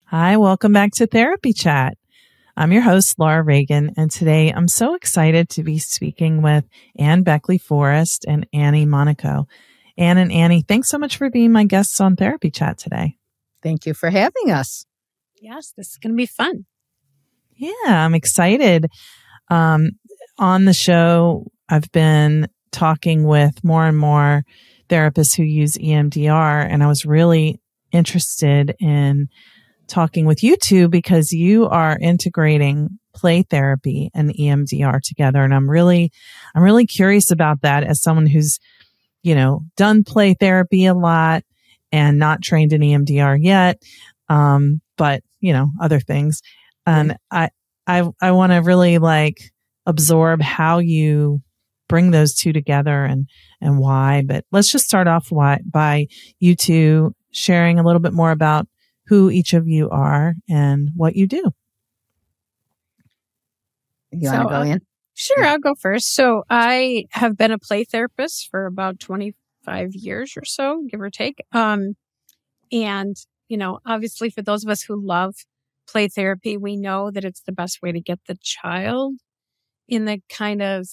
Hi, welcome back to Therapy Chat. I'm your host, Laura Reagan, and today I'm so excited to be speaking with Anne Beckley Forrest and Annie Monaco. Anne and Annie, thanks so much for being my guests on Therapy Chat today. Thank you for having us. Yes, this is going to be fun. Yeah, I'm excited. On the show, I've been talking with more and more therapists who use EMDR, and I was really interested in talking with you two because you are integrating play therapy and EMDR together. And I'm really curious about that as someone who's, done play therapy a lot and not trained in EMDR yet. But, other things. And I want to really absorb how you bring those two together and why. But let's just start off by you two sharing a little bit more about who each of you are and what you do. You want to go in? Sure, I'll go first. So I have been a play therapist for about 25 years or so, give or take. And, obviously for those of us who love play therapy, we know that it's the best way to get the child in the kind of,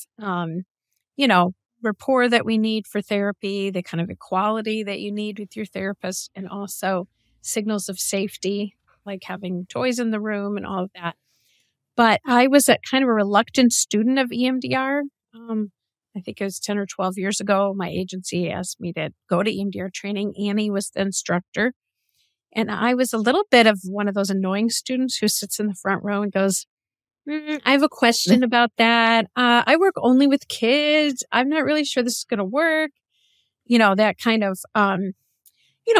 rapport that we need for therapy, the kind of equality that you need with your therapist, and also signals of safety, like having toys in the room and all of that. But I was a kind of a reluctant student of EMDR. I think it was 10 or 12 years ago. My agency asked me to go to EMDR training. Annie was the instructor. And I was a little bit of one of those annoying students who sits in the front row and goes, I have a question about that. I work only with kids. I'm not really sure this is going to work. That kind of,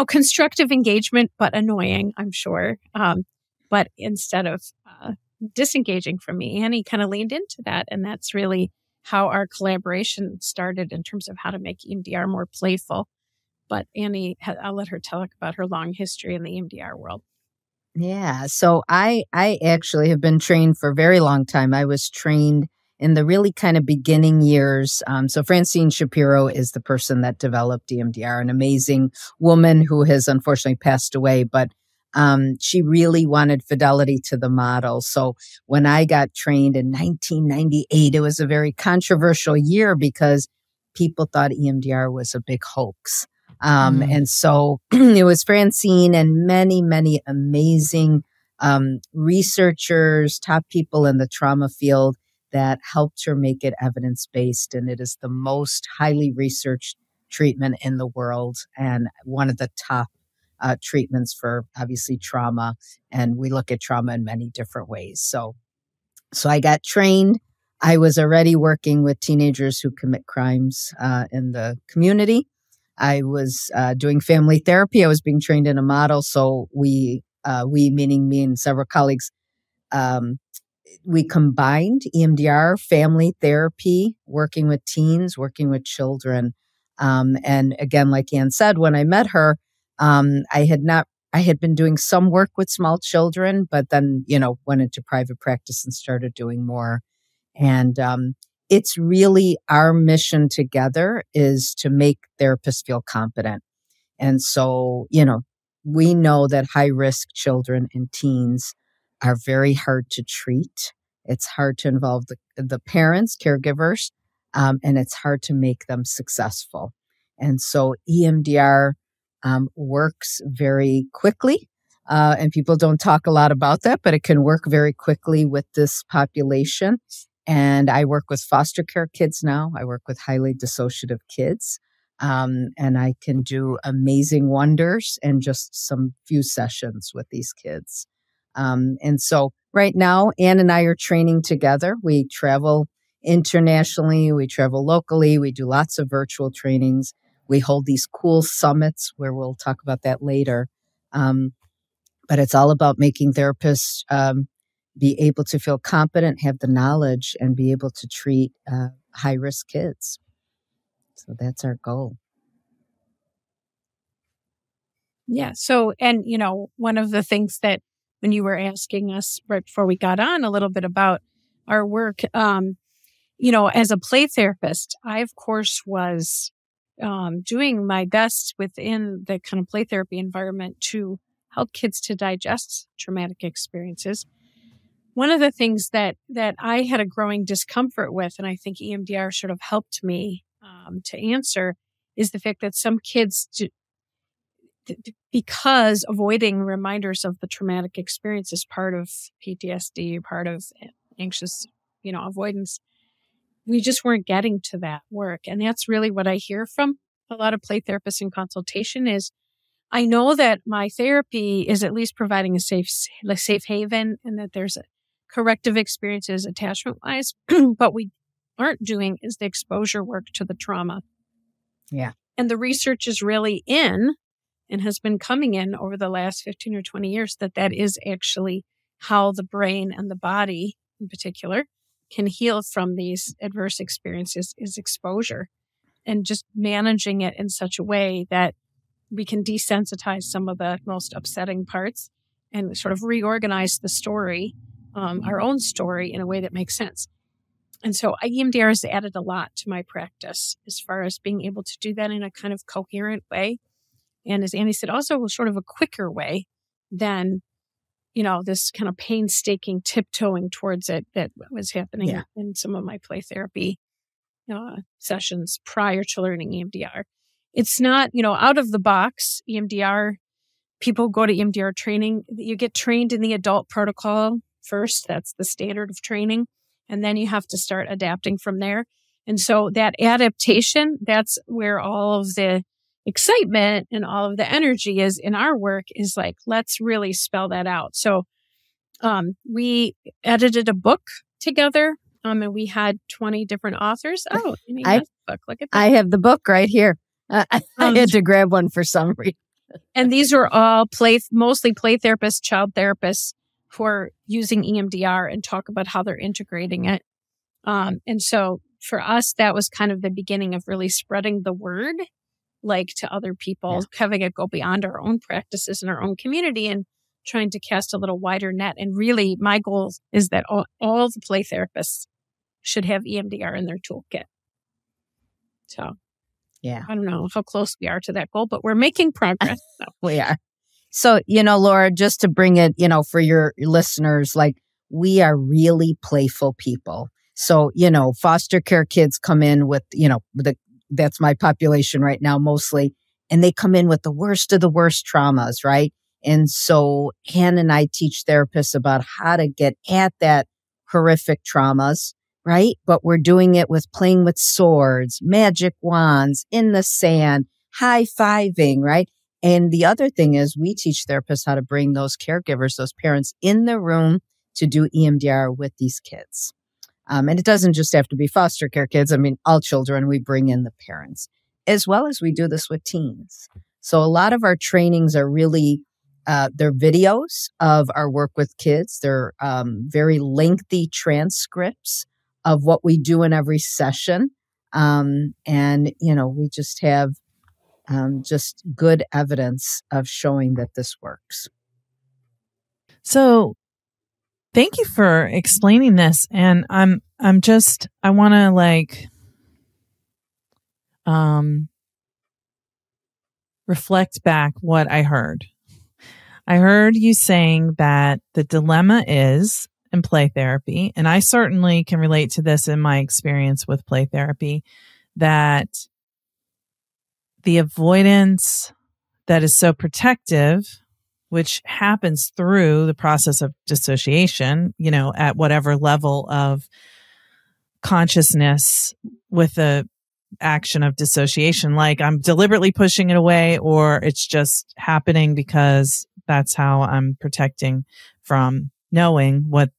constructive engagement, but annoying, I'm sure. But instead of disengaging from me, Annie kind of leaned into that. And that's really how our collaboration started in terms of how to make EMDR more playful. But Annie, I'll let her talk about her long history in the EMDR world. Yeah. So I actually have been trained for a very long time. I was trained in the really kind of beginning years. So Francine Shapiro is the person that developed EMDR, an amazing woman who has unfortunately passed away, but she really wanted fidelity to the model. So when I got trained in 1998, it was a very controversial year because people thought EMDR was a big hoax. And so it was Francine and many, many amazing researchers, top people in the trauma field that helped her make it evidence-based. And it is the most highly researched treatment in the world and one of the top treatments for obviously trauma. And we look at trauma in many different ways. So I got trained. I was already working with teenagers who commit crimes in the community. I was doing family therapy. I was being trained in a model. So we meaning me and several colleagues, we combined EMDR, family therapy, working with teens, working with children. And again, like Anne said, when I met her, I had been doing some work with small children, but then, went into private practice and started doing more. And it's really our mission together is to make therapists feel competent. And so, we know that high-risk children and teens are very hard to treat. It's hard to involve the parents, caregivers, and it's hard to make them successful. And so EMDR works very quickly, and people don't talk a lot about that, but it can work very quickly with this population. And I work with foster care kids now. I work with highly dissociative kids. And I can do amazing wonders in just some few sessions with these kids. And so right now, Anne and I are training together. We travel internationally. We travel locally. We do lots of virtual trainings. We hold these cool summits where we'll talk about that later. But it's all about making therapists be able to feel competent, have the knowledge, and be able to treat high-risk kids. So that's our goal. Yeah. So, and, one of the things that when you were asking us right before we got on a little bit about our work, as a play therapist, I, of course, was doing my best within the kind of play therapy environment to help kids to digest traumatic experiences. One of the things that I had a growing discomfort with, and I think EMDR sort of helped me to answer, is the fact that some kids, because avoiding reminders of the traumatic experience is part of PTSD, part of anxious, avoidance, we just weren't getting to that work. And that's really what I hear from a lot of play therapists in consultation is, I know that my therapy is at least providing a safe haven and that there's corrective experiences attachment-wise, but we aren't doing is the exposure work to the trauma. Yeah. And the research is really in and has been coming in over the last 15 or 20 years that is actually how the brain and the body in particular can heal from these adverse experiences is exposure and just managing it in such a way that we can desensitize some of the most upsetting parts and sort of reorganize the story, our own story in a way that makes sense. And so EMDR has added a lot to my practice as far as being able to do that in a kind of coherent way. And as Annie said, also sort of a quicker way than, this kind of painstaking tiptoeing towards it that was happening in some of my play therapy sessions prior to learning EMDR. It's not, out of the box EMDR. People go to EMDR training. You get trained in the adult protocol first. That's the standard of training. And then you have to start adapting from there. And so that adaptation, that's where all of the excitement and all of the energy is in our work is like, let's really spell that out. So we edited a book together and we had 20 different authors. Oh, I have the book. Look at that. I have the book right here. I had to grab one for some reason. And these were all mostly play therapists, child therapists who are using EMDR and talk about how they're integrating it. And so for us, that was kind of the beginning of really spreading the word to other people, having it go beyond our own practices and our own community and trying to cast a little wider net. And really, my goal is that all the play therapists should have EMDR in their toolkit. So, I don't know how close we are to that goal, but we're making progress. So. We are. So, Laura, just to bring it, for your listeners, we are really playful people. So, foster care kids come in with, that's my population right now mostly, and they come in with the worst of the worst traumas, right? And so Hannah and I teach therapists about how to get at that horrific traumas, right? But we're doing it with playing with swords, magic wands, in the sand, high-fiving, right? And the other thing is we teach therapists how to bring those caregivers, those parents in the room to do EMDR with these kids. And it doesn't just have to be foster care kids. I mean, all children, we bring in the parents, as well as we do this with teens. So a lot of our trainings are really, they're videos of our work with kids. They're very lengthy transcripts of what we do in every session. And, we just have just good evidence of showing that this works. So thank you for explaining this. And I want to reflect back what I heard. I heard you saying that the dilemma is in play therapy, and I certainly can relate to this in my experience with play therapy, that the avoidance that is so protective, which happens through the process of dissociation, at whatever level of consciousness with the action of dissociation, like I'm deliberately pushing it away, or it's just happening because that's how I'm protecting from knowing what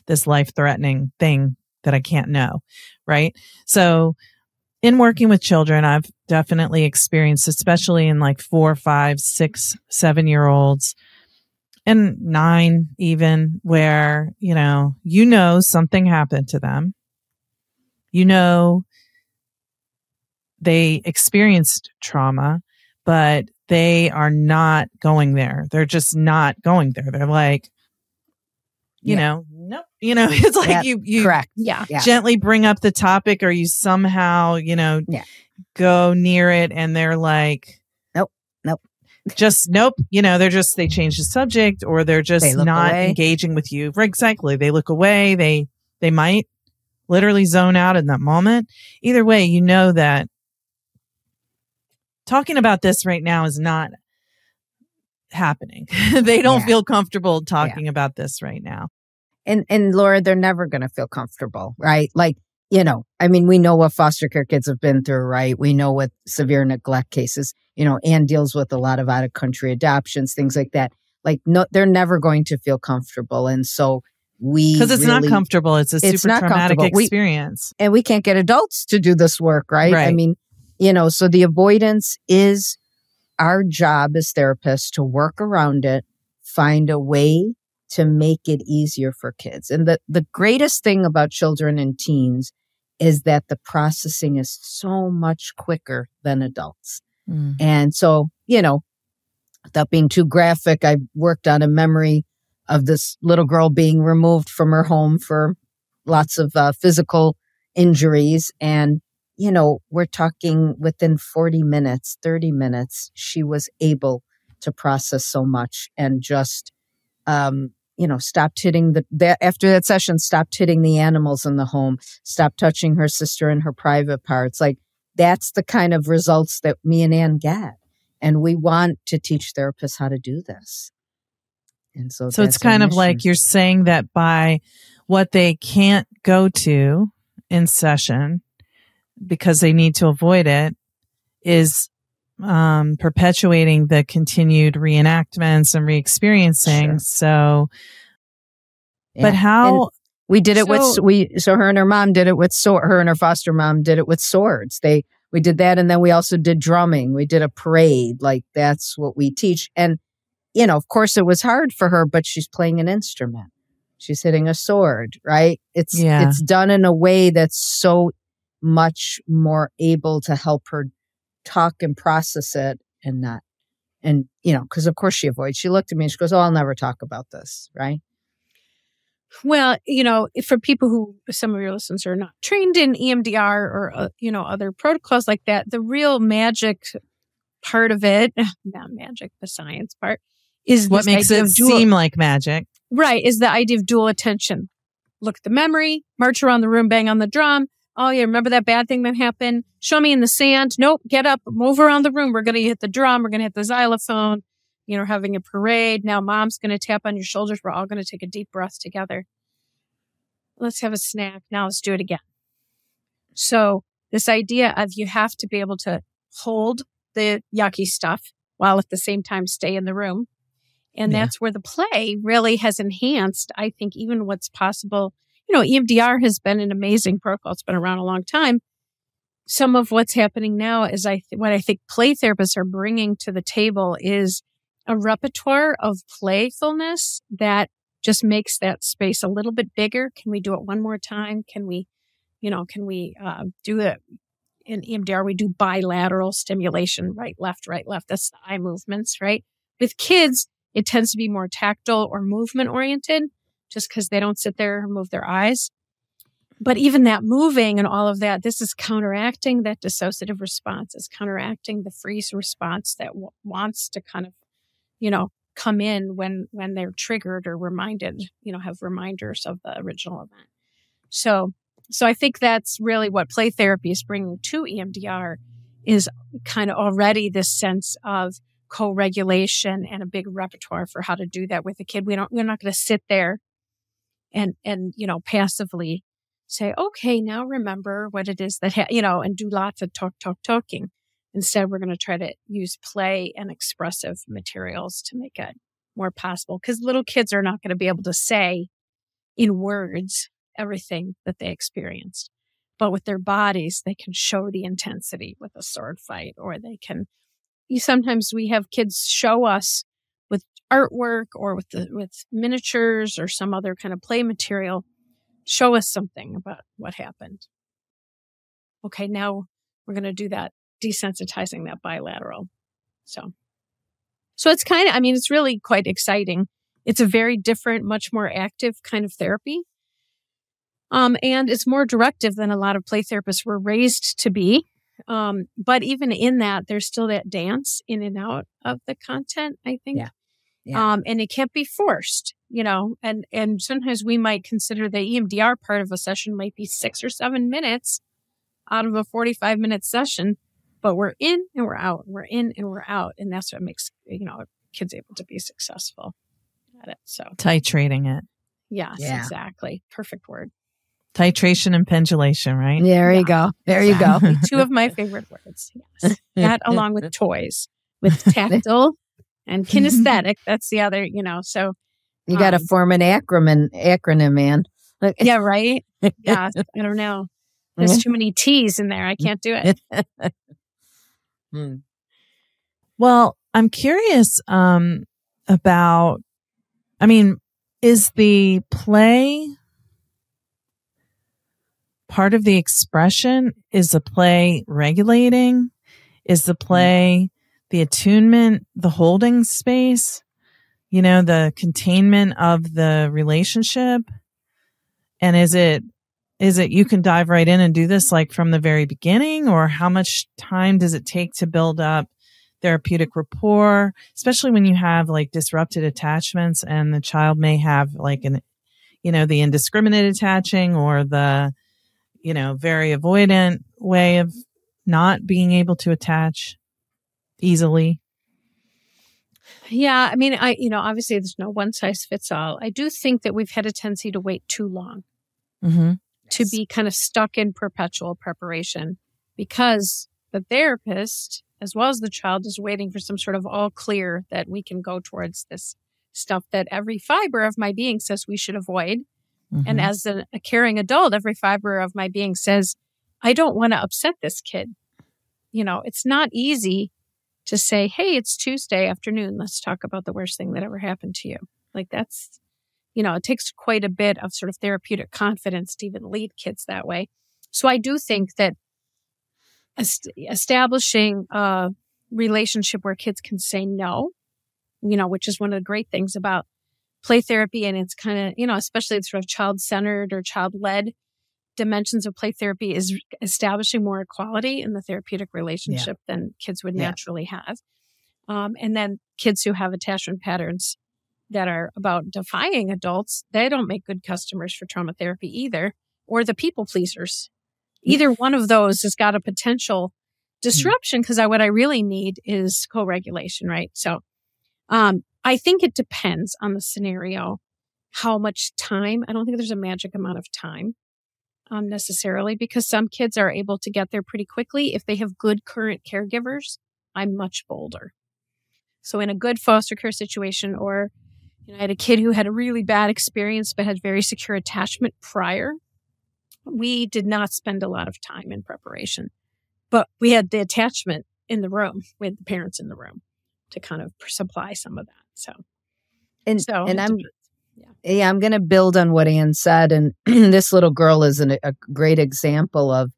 this life-threatening thing that I can't know, right? So in working with children, I've definitely experienced, especially in 4, 5, 6, 7-year-olds and 9 even, where, something happened to them. They experienced trauma, but they are not going there. They're just not going there. They're like, nope. It's like you correct. Gently bring up the topic, or you somehow, go near it, and they're like, nope. just, nope, they change the subject, or they're just not engaging with you. Exactly. They look away. They might literally zone out in that moment. Either way, you know that talking about this right now is not happening. They don't feel comfortable talking about this right now. And Laura, they're never going to feel comfortable, right? Like, we know what foster care kids have been through, right? We know what severe neglect cases, Anne deals with a lot of out of country adoptions, things like that. Like, no, they're never going to feel comfortable. And so because it's not comfortable. It's a super traumatic experience. And we can't get adults to do this work, right? I mean, so the avoidance is our job as therapists to work around it, find a way to make it easier for kids. And the greatest thing about children and teens is that the processing is so much quicker than adults. And so, without being too graphic, I worked on a memory of this little girl being removed from her home for lots of physical injuries. And, we're talking within 40 minutes, 30 minutes, she was able to process so much and just, stopped hitting after that session, stopped hitting the animals in the home, stopped touching her sister in her private parts. Like, that's the kind of results that me and Anne get. And we want to teach therapists how to do this. And so it's kind of like you're saying that by what they can't go to in session because they need to avoid it is perpetuating the continued reenactments and re-experiencing. Sure. So, but how... And we did it so her and her mom did it with her and her foster mom did it with swords. We did that, and then we also did drumming. We did a parade. Like, that's what we teach. And, of course it was hard for her, but she's playing an instrument. She's hitting a sword, right? It's done in a way that's so much more able to help her talk and process it because of course she avoids. She looked at me and she goes, "Oh, I'll never talk about this," right? Well, for people who, some of your listeners are not trained in EMDR or, other protocols like that, the real magic part of it, not magic, the science part, is what makes it seem like magic. Right, is the idea of dual attention. Look at the memory, march around the room, bang on the drum. Oh, yeah, remember that bad thing that happened? Show me in the sand. Nope, get up, move around the room. We're going to hit the drum. We're going to hit the xylophone. Having a parade. Now mom's going to tap on your shoulders. We're all going to take a deep breath together. Let's have a snack. Now let's do it again. So this idea of you have to be able to hold the yucky stuff while at the same time stay in the room. And that's where the play really has enhanced, I think, even what's possible. EMDR has been an amazing protocol. It's been around a long time. Some of what's happening now is what I think play therapists are bringing to the table is a repertoire of playfulness that just makes that space a little bit bigger. Can we do it one more time? Can we do it in EMDR? We do bilateral stimulation, right, left. That's the eye movements, right? With kids, it tends to be more tactile or movement oriented just because they don't sit there and move their eyes. But even that moving and all of that, this is counteracting that dissociative response. It's counteracting the freeze response that wants to kind of, come in when they're triggered or reminded, have reminders of the original event. So I think that's really what play therapy is bringing to EMDR is kind of already this sense of co-regulation and a big repertoire for how to do that with a kid. We're not going to sit there and passively say, okay, now remember what it is that, and do lots of talking. Instead, we're going to try to use play and expressive materials to make it more possible because little kids are not going to be able to say in words everything that they experienced. But with their bodies, they can show the intensity with a sword fight, or they can, sometimes we have kids show us with artwork or with miniatures or some other kind of play material, show us something about what happened. Okay, now we're going to do that, desensitizing that bilateral. So it's kind of, it's really quite exciting. It's a very different, much more active kind of therapy. And it's more directive than a lot of play therapists were raised to be. But even in that, there's still that dance in and out of the content, I think. Yeah. Yeah. And it can't be forced, and sometimes we might consider the EMDR part of a session might be 6 or 7 minutes out of a 45-minute session, but we're in and we're out, we're in and we're out. And that's what makes, kids able to be successful at it. So titrating it. Yes, exactly. Perfect word. Titration and pendulation, right? There you go. There you go. Two of my favorite words. Yes. That along with toys, with tactile and kinesthetic. That's the other, so. You got to form an acronym, man. Yeah, right? Yeah, I don't know. There's too many T's in there. I can't do it. Well, I'm curious about, is the play part of the expression? Is the play regulating? Is the play the attunement, the holding space, the containment of the relationship? And is it you can dive right in and do this like from the very beginning, or how much time does it take to build up therapeutic rapport, especially when you have like disrupted attachments and the child may have like the indiscriminate attaching or the, very avoidant way of not being able to attach easily? Yeah. Obviously there's no one size fits all. I do think that we've had a tendency to wait too long to be kind of stuck in perpetual preparation, because the therapist, as well as the child, is waiting for some sort of all clear that we can go towards this stuff that every fiber of my being says we should avoid. And as a caring adult, every fiber of my being says, I don't want to upset this kid. It's not easy to say, hey, it's Tuesday afternoon. Let's talk about the worst thing that ever happened to you. Like that's, it takes quite a bit of sort of therapeutic confidence to even lead kids that way. So I do think that establishing a relationship where kids can say no, which is one of the great things about play therapy. And it's kind of, especially the sort of child-centered or child-led dimensions of play therapy, is establishing more equality in the therapeutic relationship than kids would naturally have. And then kids who have attachment patterns that are about defying adults, they don't make good customers for trauma therapy either, or the people pleasers. Either one of those has got a potential disruption, because what I really need is co-regulation, right? So I think it depends on the scenario, how much time. I don't think there's a magic amount of time necessarily, because some kids are able to get there pretty quickly. If they have good current caregivers, I'm much bolder. So in a good foster care situation, or I had a kid who had a really bad experience but had very secure attachment prior, we did not spend a lot of time in preparation, but we had the attachment in the room. We had the parents in the room to kind of supply some of that. I'm going to build on what Ann said. And this little girl is a great example of,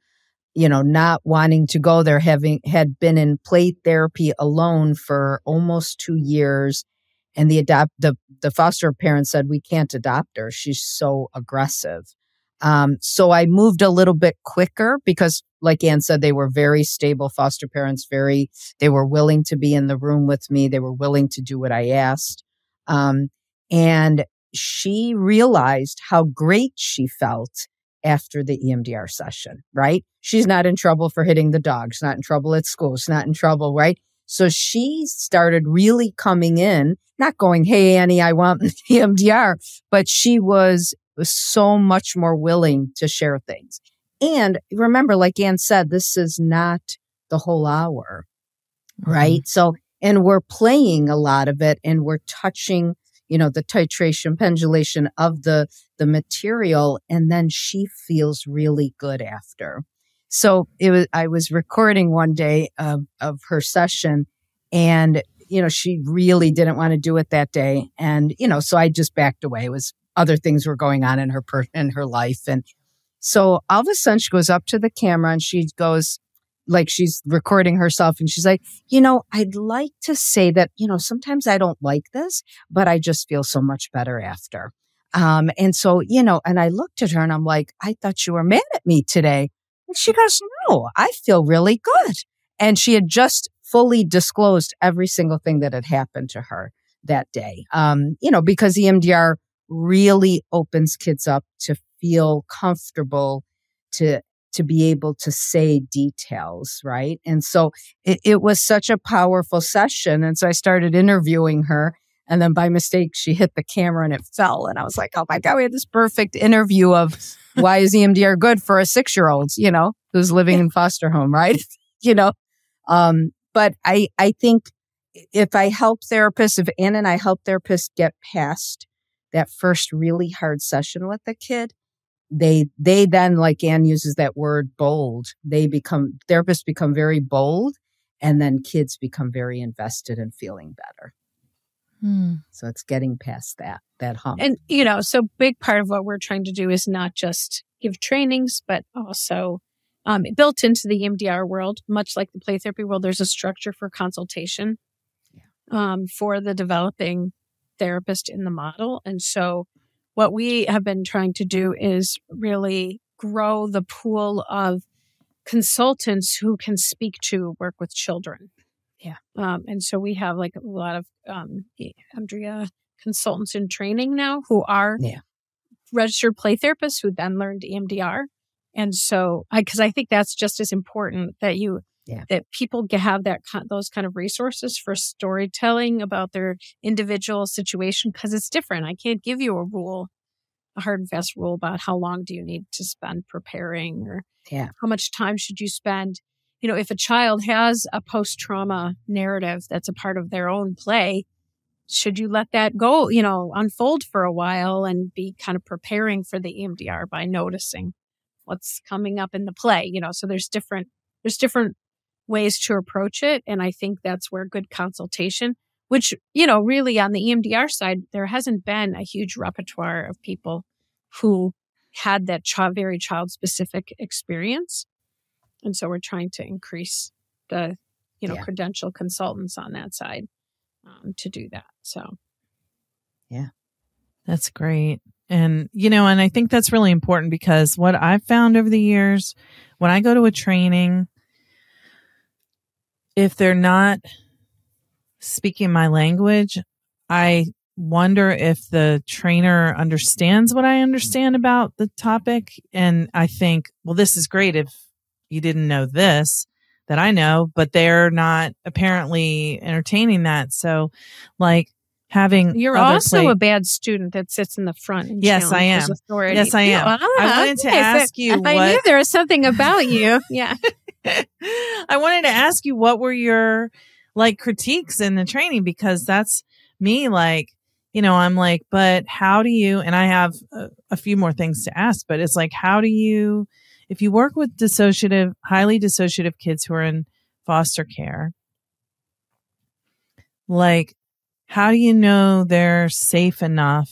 not wanting to go there, had been in play therapy alone for almost 2 years. And the foster parent said, we can't adopt her. She's so aggressive. So I moved a little bit quicker because, like Ann said, they were very stable foster parents. They were willing to be in the room with me. They were willing to do what I asked. And she realized how great she felt after the EMDR session, right? She's not in trouble for hitting the dog. She's not in trouble at school. She's not in trouble, right? So she started really coming in, not going, hey, Annie, I want EMDR, but she was so much more willing to share things. And remember, like Ann said, this is not the whole hour, right? So, and we're playing a lot of it, and we're touching, the titration, pendulation of the material, and then she feels really good after. So I was recording one day of her session, and, she really didn't want to do it that day. And, so I just backed away. It was other things were going on in her life. And so all of a sudden she goes up to the camera and she goes, like she's recording herself, and she's like, I'd like to say that, sometimes I don't like this, but I just feel so much better after. And so, and I looked at her and I'm like, I thought you were mad at me today. And she goes, no, I feel really good. And she had just fully disclosed every single thing that had happened to her that day. Because EMDR really opens kids up to feel comfortable to be able to say details, right? And so it was such a powerful session. And so I started interviewing her. And then by mistake, she hit the camera and it fell. And I was like, oh my God, we had this perfect interview of why is EMDR good for a 6-year-old, who's living in foster home, right? But I think if I help therapists, if Ann and I help therapists get past that first really hard session with the kid, they then, like Ann uses that word, bold. Therapists become very bold, and then kids become very invested in feeling better. So it's getting past that hump. And, so big part of what we're trying to do is not just give trainings, but also built into the EMDR world, much like the play therapy world, there's a structure for consultation for the developing therapist in the model. And so what we have been trying to do is really grow the pool of consultants who can speak to work with children. Yeah. And so we have like a lot of EMDR consultants in training now who are registered play therapists who then learned EMDR. And so because I think that's just as important that that people have those kind of resources for storytelling about their individual situation, because it's different. I can't give you a hard and fast rule about how long do you need to spend preparing or how much time should you spend. If a child has a post-trauma narrative that's a part of their own play, should you let that go, unfold for a while and be kind of preparing for the EMDR by noticing what's coming up in the play, so there's different ways to approach it. And I think that's where good consultation, which, really on the EMDR side, there hasn't been a huge repertoire of people who had that very child-specific experience. And so we're trying to increase the, credential consultants on that side to do that. So, yeah, that's great. And, and I think that's really important because what I've found over the years, when I go to a training, if they're not speaking my language, I wonder if the trainer understands what I understand about the topic. And I think, well, this is great if you didn't know this that I know, but they're not apparently entertaining that. So like having you're also a bad student that sits in the front. And yes, I am. Authority. Yes, I am. I wanted to ask you I knew there was something about you. Yeah. I wanted to ask you, what were your critiques in the training? Because that's me, I'm like, but how do you, and I have a few more things to ask, but it's like, how do you, if you work with highly dissociative kids who are in foster care, how do you know they're safe enough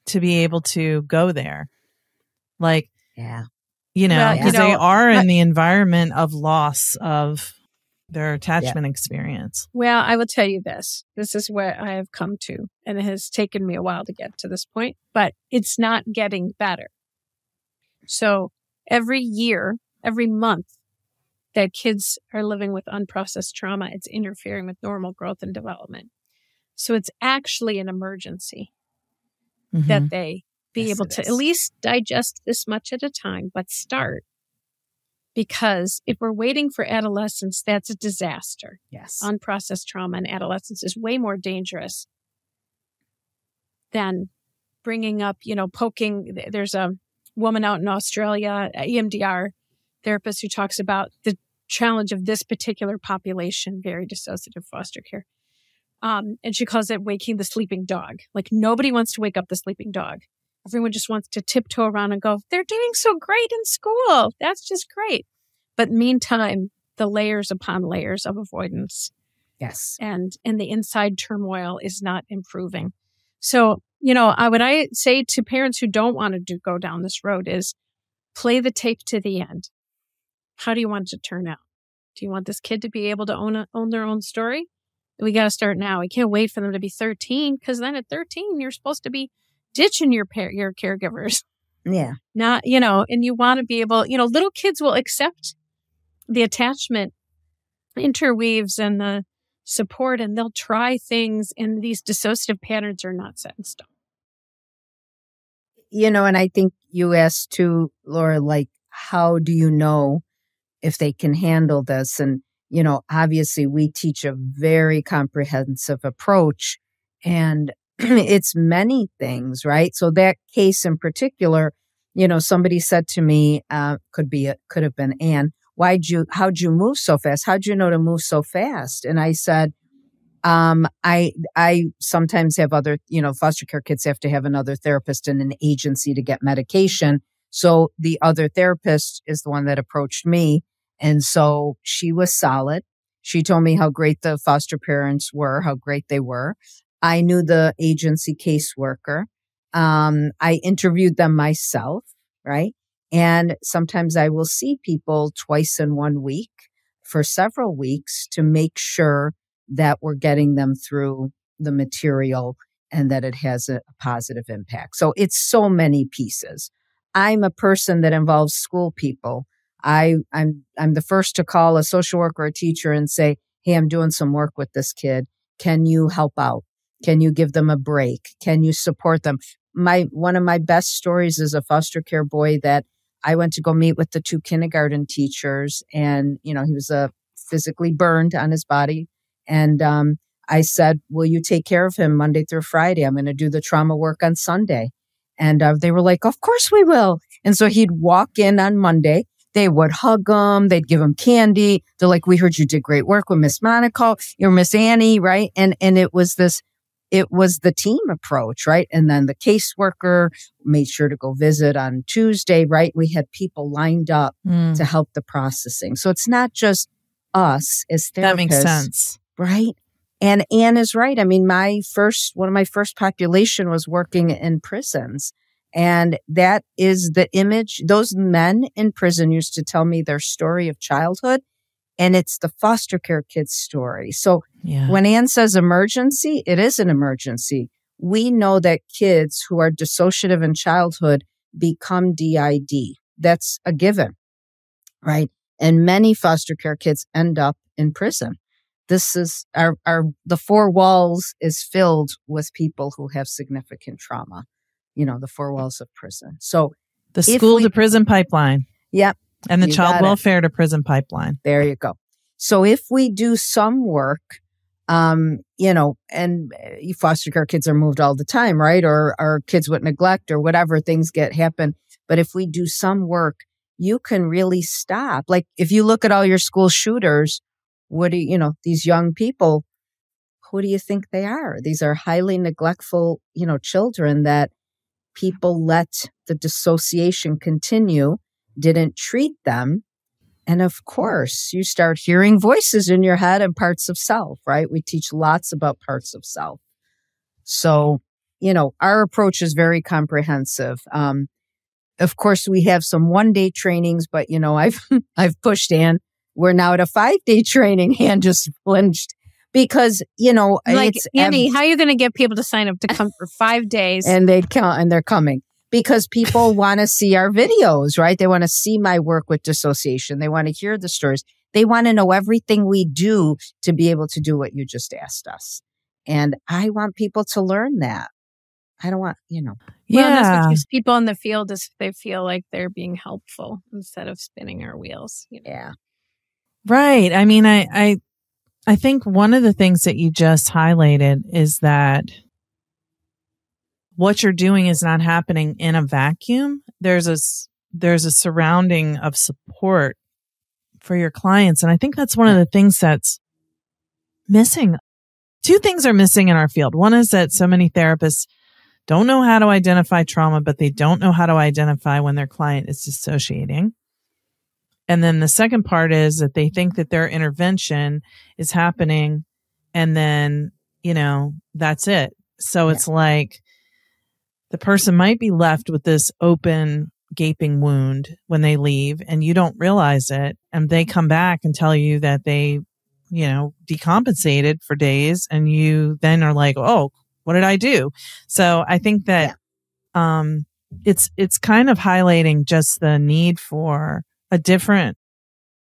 to be able to go there? Because they are in the environment of loss of their attachment experience. Well, I will tell you this. This is where I have come to, and it has taken me a while to get to this point, but it's not getting better. So every year, every month that kids are living with unprocessed trauma, it's interfering with normal growth and development. So it's actually an emergency that they be able to at least digest this much at a time, but start. Because if we're waiting for adolescence, that's a disaster. Yes. Unprocessed trauma in adolescence is way more dangerous than bringing up, poking. There's a woman out in Australia, EMDR therapist, who talks about the challenge of this particular population, very dissociative foster care. And she calls it waking the sleeping dog. Nobody wants to wake up the sleeping dog. Everyone just wants to tiptoe around and go, they're doing so great in school. That's just great. But meantime, the layers upon layers of avoidance. Yes. And the inside turmoil is not improving. So, what I say to parents who don't want to go down this road is play the tape to the end. How do you want it to turn out? Do you want this kid to be able to own their own story? We got to start now. We can't wait for them to be 13, because then at 13, you're supposed to be ditching your caregivers. Yeah. Not, and you want to be able, little kids will accept the attachment interweaves and the support, and they'll try things, and these dissociative patterns are not set in stone. And I think you asked too, Laura, like, how do you know if they can handle this? And, obviously we teach a very comprehensive approach, and it's many things, right? So that case in particular, somebody said to me, could have been Anne, how'd you move so fast? How'd you know to move so fast? And I said, I sometimes have other, foster care kids have to have another therapist and an agency to get medication. So the other therapist is the one that approached me. And so she was solid. She told me how great the foster parents were, how great they were. I knew the agency caseworker. I interviewed them myself, right? And sometimes I will see people twice in 1 week for several weeks to make sure that we're getting them through the material and that it has a positive impact. So it's so many pieces. I'm a person that involves school people. I'm the first to call a social worker or a teacher and say, hey, I'm doing some work with this kid. Can you help out? Can you give them a break? Can you support them? One of my best stories is a foster care boy that I went to go meet with the 2 kindergarten teachers, and, he was physically burned on his body. And I said, will you take care of him Monday through Friday? I'm going to do the trauma work on Sunday. And they were like, of course we will. And so he'd walk in on Monday. They would hug him. They'd give him candy. They're like, we heard you did great work with Miss Monaco. You're Miss Annie, right? And it was the team approach, right? And then the caseworker made sure to go visit on Tuesday, right? We had people lined up to help the processing. So it's not just us as therapists. That makes sense. Right? And Anne is right. I mean, one of my first population was working in prisons. And that is the image. Those men in prison used to tell me their story of childhood, and it's the foster care kids' story. So when Anne says emergency, it is an emergency. We know that kids who are dissociative in childhood become DID. That's a given, right? And many foster care kids end up in prison. This is the 4 walls is filled with people who have significant trauma, the 4 walls of prison. So the school to prison pipeline. Yep. And the child welfare to prison pipeline. There you go. So if we do some work, and foster care kids are moved all the time, right? Or kids with neglect or whatever things happen. But if we do some work, you can really stop. Like if you look at all your school shooters, these young people, who do you think they are? These are highly neglectful, children that people let the dissociation continue, didn't treat them. And of course, you start hearing voices in your head and parts of self, right? We teach lots about parts of self. So, our approach is very comprehensive. Of course, we have some 1-day trainings, but, I've pushed Anne. We're now at a 5-day training. Anne just flinched because, like, Annie, how are you going to get people to sign up to come for 5 days? And they're coming because people want to see our videos, right? They want to see my work with dissociation. They want to hear the stories. They want to know everything we do to be able to do what you just asked us. And I want people to learn that. I don't want, Well, that's what keeps people in the field is they feel like they're being helpful instead of spinning our wheels. Yeah. Right. I mean, I think one of the things that you just highlighted is that what you're doing is not happening in a vacuum. There's a surrounding of support for your clients. And I think that's one of the things that's missing. 2 things are missing in our field. One is that so many therapists don't know how to identify trauma, but they don't know how to identify when their client is dissociating. And then the second part is that they think that their intervention is happening and then, that's it. So it's like the person might be left with this open, gaping wound when they leave and you don't realize it. And they come back and tell you that they, decompensated for days. And you then are like, oh, what did I do? So I think that it's kind of highlighting just the need for a different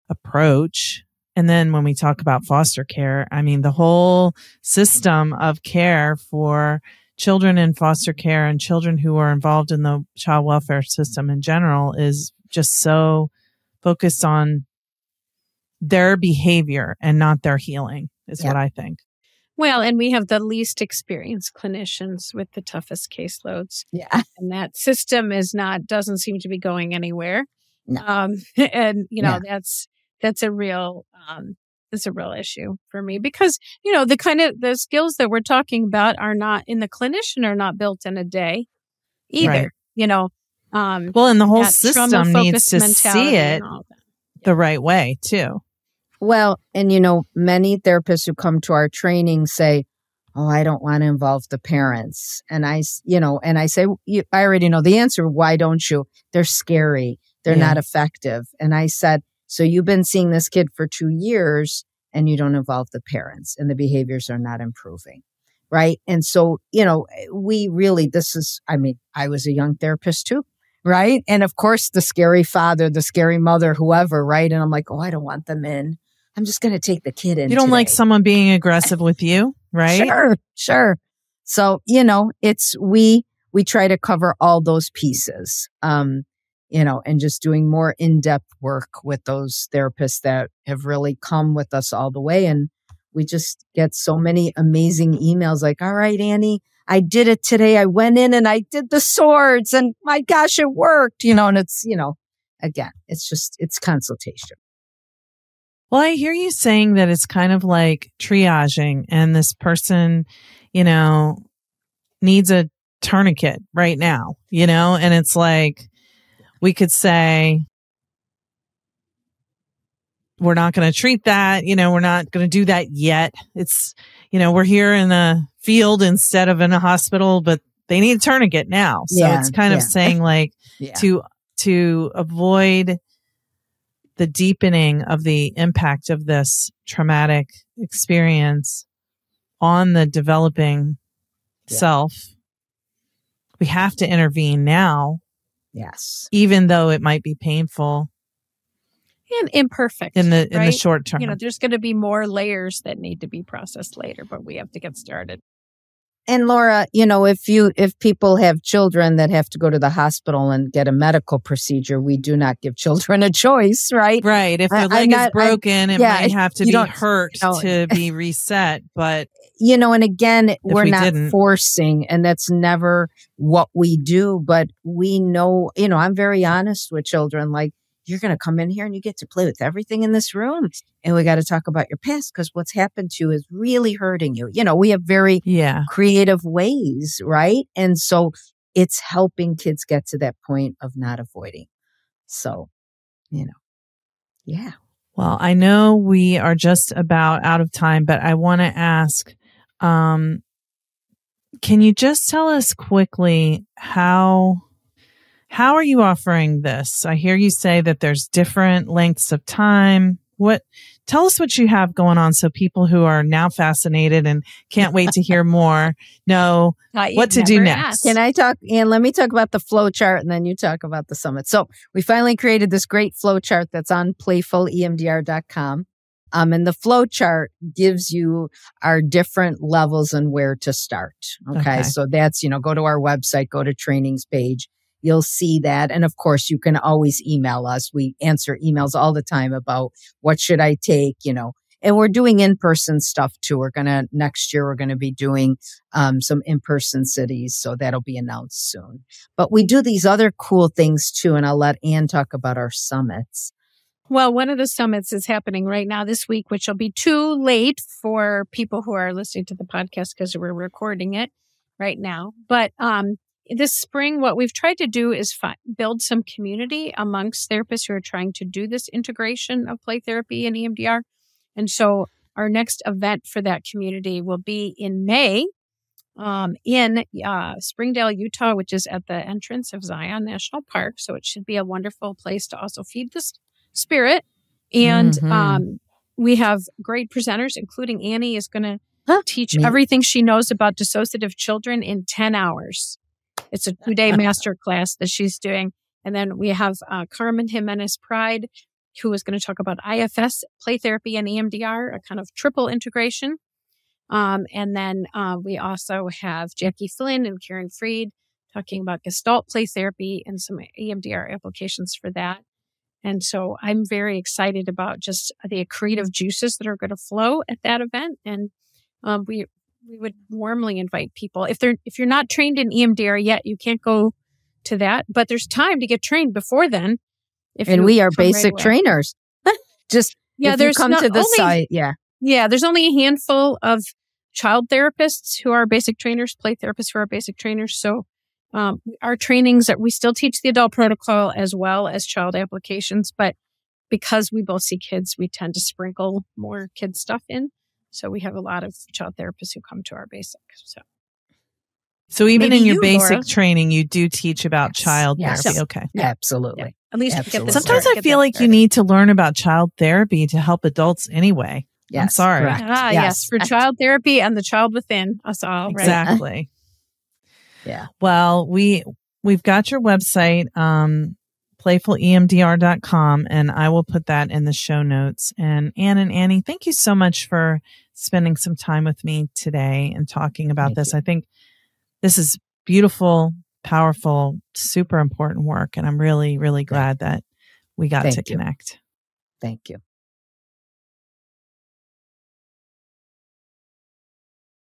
approach. And then when we talk about foster care, I mean, the whole system of care for children in foster care and children who are involved in the child welfare system in general is just so focused on their behavior and not their healing, is what I think. Well, and we have the least experienced clinicians with the toughest caseloads. Yeah. And that system doesn't seem to be going anywhere. No. And, that's a real issue for me because, the skills that we're talking about are not in the clinician are not built in a day either, Well, and the whole system needs to see it the right way too. Well, and many therapists who come to our training say, "Oh, I don't want to involve the parents." And I say, "I already know the answer. Why don't you? They're scary. They're not effective." And I said, "So you've been seeing this kid for 2 years and you don't involve the parents and the behaviors are not improving." Right. And so, we really, I was a young therapist too. Right. And of course, the scary father, the scary mother, whoever. Right. And I'm like, "Oh, I don't want them in. I'm just going to take the kid in." You don't like someone being aggressive with you, right? Sure. So, we try to cover all those pieces, and just doing more in-depth work with those therapists that have really come with us all the way. And we just get so many amazing emails like, "All right, Annie, I did it today. I went in and I did the swords and my gosh, it worked." And it's, again, it's consultation. Well, I hear you saying that it's kind of like triaging and this person, needs a tourniquet right now, and it's like, we could say, we're not going to treat that, we're not going to do that yet. It's, we're here in the field instead of in a hospital, but they need a tourniquet now. So it's kind of saying like to avoid the deepening of the impact of this traumatic experience on the developing self, we have to intervene now. Yes. Even though it might be painful and imperfect in the short term. There's going to be more layers that need to be processed later, but we have to get started. And Laura, if people have children that have to go to the hospital and get a medical procedure, we do not give children a choice, right? Right. If their leg is broken, it might have to be hurt to be reset. But, and again, we're not forcing, and that's never what we do. But we know, I'm very honest with children, like, you're going to come in here and you get to play with everything in this room. And we got to talk about your past because what's happened to you is really hurting you. We have very creative ways, right? And so it's helping kids get to that point of not avoiding. So, Well, I know we are just about out of time, but I want to ask, can you just tell us quickly how are you offering this? I hear you say that there's different lengths of time. Tell us what you have going on so people who are now fascinated and can't wait to hear more know what to do next. Can I talk? And let me talk about the flow chart and then you talk about the summit. So we finally created this great flow chart that's on playfulemdr.com. And the flow chart gives you our different levels and where to start. Okay. So that's, go to our website, go to trainings page. You'll see that. And of course, you can always email us. We answer emails all the time about what should I take, and we're doing in-person stuff too. Next year, we're going to be doing some in-person cities. So that'll be announced soon. But we do these other cool things too. And I'll let Ann talk about our summits. Well, one of the summits is happening right now this week, which will be too late for people who are listening to the podcast because we're recording it right now. But, this spring, what we've tried to do is build some community amongst therapists who are trying to do this integration of play therapy and EMDR. And so our next event for that community will be in May in Springdale, Utah, which is at the entrance of Zion National Park. So it should be a wonderful place to also feed the spirit. And we have great presenters, including Annie is going to teach everything she knows about dissociative children in 10 hours. It's a 2-day master class that she's doing. And then we have Carmen Jimenez Pride, who is going to talk about IFS, play therapy, and EMDR, a kind of triple integration. And then we also have Jackie Flynn and Karen Freed talking about Gestalt play therapy and some EMDR applications for that. And so I'm very excited about just the creative juices that are going to flow at that event. And we would warmly invite people. If you're not trained in EMDR yet, you can't go to that, but there's time to get trained before then. And we are basic trainers. Just if you come to the site. Yeah, there's only a handful of child therapists who are basic trainers, play therapists who are basic trainers. So our trainings that we still teach the adult protocol as well as child applications, but because we both see kids, we tend to sprinkle more kid stuff in. So we have a lot of child therapists who come to our basic. So even Maybe in your you, basic Laura. training, you do teach about child therapy. Yes. Okay. Absolutely. Yeah. At least Absolutely. get this Sometimes started, I get feel that like you started. need to learn about child therapy to help adults anyway. Yes, I'm sorry. correct. Yes, for child therapy and the child within us all. Right? Exactly. Yeah. Well, we've got your website, playfulemdr.com, and I will put that in the show notes. And Ann and Annie, thank you so much for spending some time with me today and talking about Thank this. you. I think this is beautiful, powerful, super important work. And I'm really, really glad that we got to connect. Thank you.